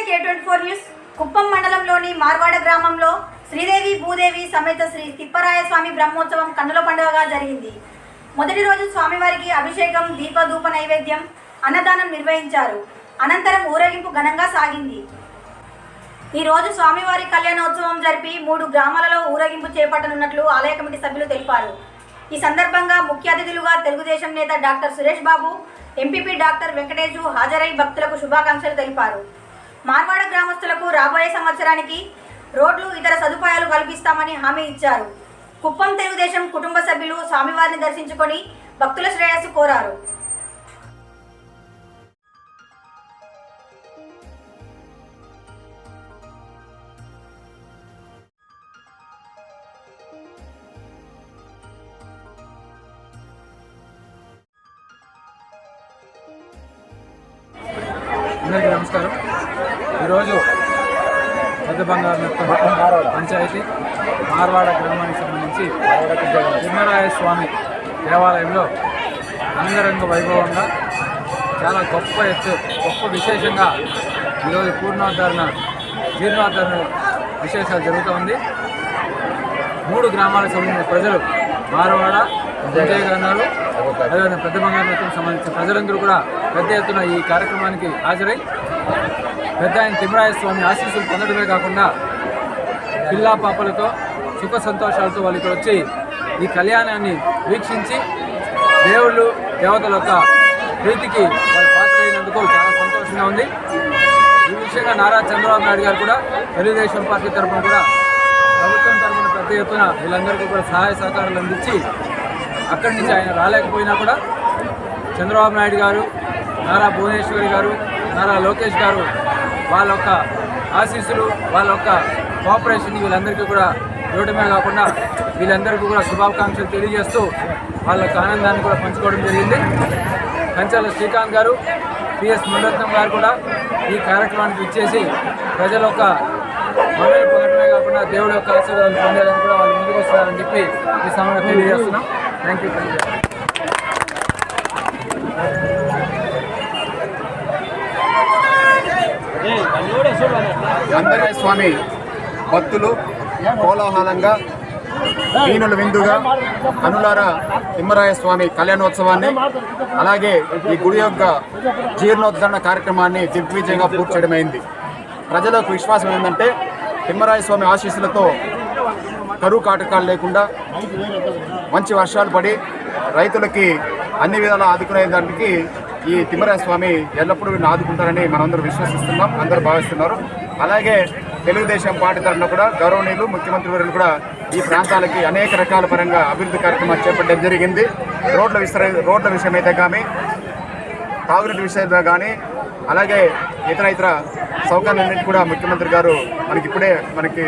K24 news Kuppam మండలంలోని మార్వాడ గ్రామంలో శ్రీదేవి భూదేవి సమేత శ్రీ తిప్పరాయ స్వామి బ్రహ్మోత్సవం కన్నుల పండుగగా జరిగింది. మొదటి రోజు స్వామివారికి అభిషేకం, దీపధూప నైవేద్యం, అన్నదానం నిర్వహించారు. అనంతరం ఊరేగింపు ఘనంగా సాగింది. ఈ రోజు స్వామివారి కళ్యాణోత్సవం జరిపి 3 గ్రామాలలో ఊరేగింపు చేపట్టనున్నట్లు ఆలయ కమిటీ సభ్యులు తెలిపారు. ఈ సందర్భంగా ముఖ్య అతిథులుగా తెలుగుదేశం నేత doctor Suresh Babu, MPP doctor Venkatesu హాజరై భక్తులకు శుభాకాంక్షలు తెలిపారు. మార్వాడ గ్రామస్తులకు రాబోయే సంవత్సరానికి రోడ్లు, ఇతర సదుపాయాలు కల్పిస్తామని హామీ ఇచ్చారు. కుప్పం తెలుగుదేశం కుటుంబ సభ్యులు స్వామివారిని దర్శించుకొని భక్తుల శ్రేయస్సు కోరారు. అందరికీ నమస్కారం. ఈరోజు పెద్ద బంగారు పంచాయతీ మార్వాడ గ్రామానికి సంబంధించి తిమ్మరాయ స్వామి దేవాలయంలో అంగరంగ వైభవంగా చాలా గొప్ప విశేషంగా ఈరోజు జీర్ణోద్ధరణ విశేషాలు జరుగుతూ ఉంది. 3 గ్రామాలకు సంబంధించిన ప్రజలు మార్వాడ, విజయగానాలు, అదేవిధంగా పెద్ద బంగారుకు సంబంధించిన ప్రజలందరూ కూడా పెద్ద ఎత్తున ఈ కార్యక్రమానికి హాజరై పెద్ద ఆయన తిమ్మరాయ స్వామి ఆశీస్సులు పొందడమే కాకుండా పిల్లా పాపలతో సుఖ సంతోషాలతో వాళ్ళు ఇక్కడ వచ్చి ఈ కళ్యాణాన్ని వీక్షించి దేవుళ్ళు దేవతల యొక్క ప్రీతికి వాళ్ళు పాత్రైనందుకు చాలా సంతోషంగా ఉంది. ఈ విషయంగా నారా చంద్రబాబు నాయుడు గారు కూడా తెలుగుదేశం పార్టీ తరఫున కూడా ప్రభుత్వం తరఫున పెద్ద ఎత్తున వీళ్ళందరికీ కూడా సహాయ సహకారాలు అందించి అక్కడి నుంచి ఆయన రాలేకపోయినా కూడా చంద్రబాబు నాయుడు గారు, నారా భువనేశ్వరి గారు, నారా లోకేష్ గారు వాళ్ళ యొక్క ఆశీస్సులు, వాళ్ళ యొక్క కోఆపరేషన్ వీళ్ళందరికీ కూడా ఇవ్వడమే కాకుండా వీళ్ళందరికీ కూడా శుభాకాంక్షలు తెలియజేస్తూ వాళ్ళ యొక్క ఆనందాన్ని కూడా పంచుకోవడం జరిగింది. కంచాల శ్రీకాంత్ గారు, పిఎస్ మునరత్నం గారు కూడా ఈ కార్యక్రమానికి ఇచ్చేసి ప్రజల యొక్క మనల్ని పొందడమే కాకుండా దేవుడి యొక్క ఆశీర్వాదాలు పొందాలని కూడా వాళ్ళు ముందుకు వస్తారని చెప్పి ఈ సమయంలో తెలియజేస్తున్నాం. Thank you. తిమ్మరాయ స్వామి భక్తులు కోలాహలంగా వీణుల విందుగా కనులారా తిమ్మరాయ స్వామి కళ్యాణోత్సవాన్ని, అలాగే ఈ గుడి యొక్క జీర్ణోద్ధరణ కార్యక్రమాన్ని దిగ్విజయంగా పూర్తి చేయడమైంది. ప్రజలకు విశ్వాసం ఏంటంటే తిమ్మరాయ స్వామి ఆశీస్సులతో కరువు కాటకాలు లేకుండా మంచి వర్షాలు పడి రైతులకి అన్ని విధాలా ఆదుకునే దానికి ఈ తిమ్మరాయ స్వామి ఎల్లప్పుడూ ఆదుకుంటారని మనందరూ విశ్వసిస్తున్నాం, అందరూ భావిస్తున్నారు. అలాగే తెలుగుదేశం పార్టీ తరఫున కూడా గౌరవనీయులు ముఖ్యమంత్రి వర్యులు కూడా ఈ ప్రాంతాలకి అనేక రకాల పరంగా అభివృద్ధి కార్యక్రమాలు చేపట్టడం జరిగింది. రోడ్ల విషయమైతే కానీ, తాగునీటి విషయంలో కానీ, అలాగే ఇతర సౌకర్యాలన్నింటి కూడా ముఖ్యమంత్రి గారు మనకి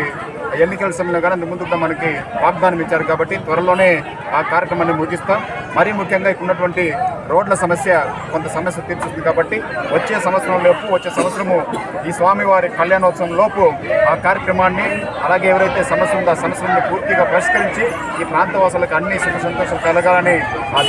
ఎన్నికల సమయంలో కానీ ముందుగా మనకి వాగ్దానం ఇచ్చారు. కాబట్టి త్వరలోనే ఆ కార్యక్రమాన్ని ముగిస్తాం. మరీ ముఖ్యంగా ఇక్కడ ఉన్నటువంటి రోడ్ల కొంత సమస్య తీర్చుతుంది. కాబట్టి వచ్చే సంవత్సరము ఈ స్వామివారి కళ్యాణోత్సవం లోపు ఆ కార్యక్రమాన్ని, అలాగే ఎవరైతే సమస్య ఉందో ఆ సమస్యలను పూర్తిగా పరిష్కరించి ఈ ప్రాంతవాసులకు అన్ని సుఖ సంతోషాలు కలగాలని ఆ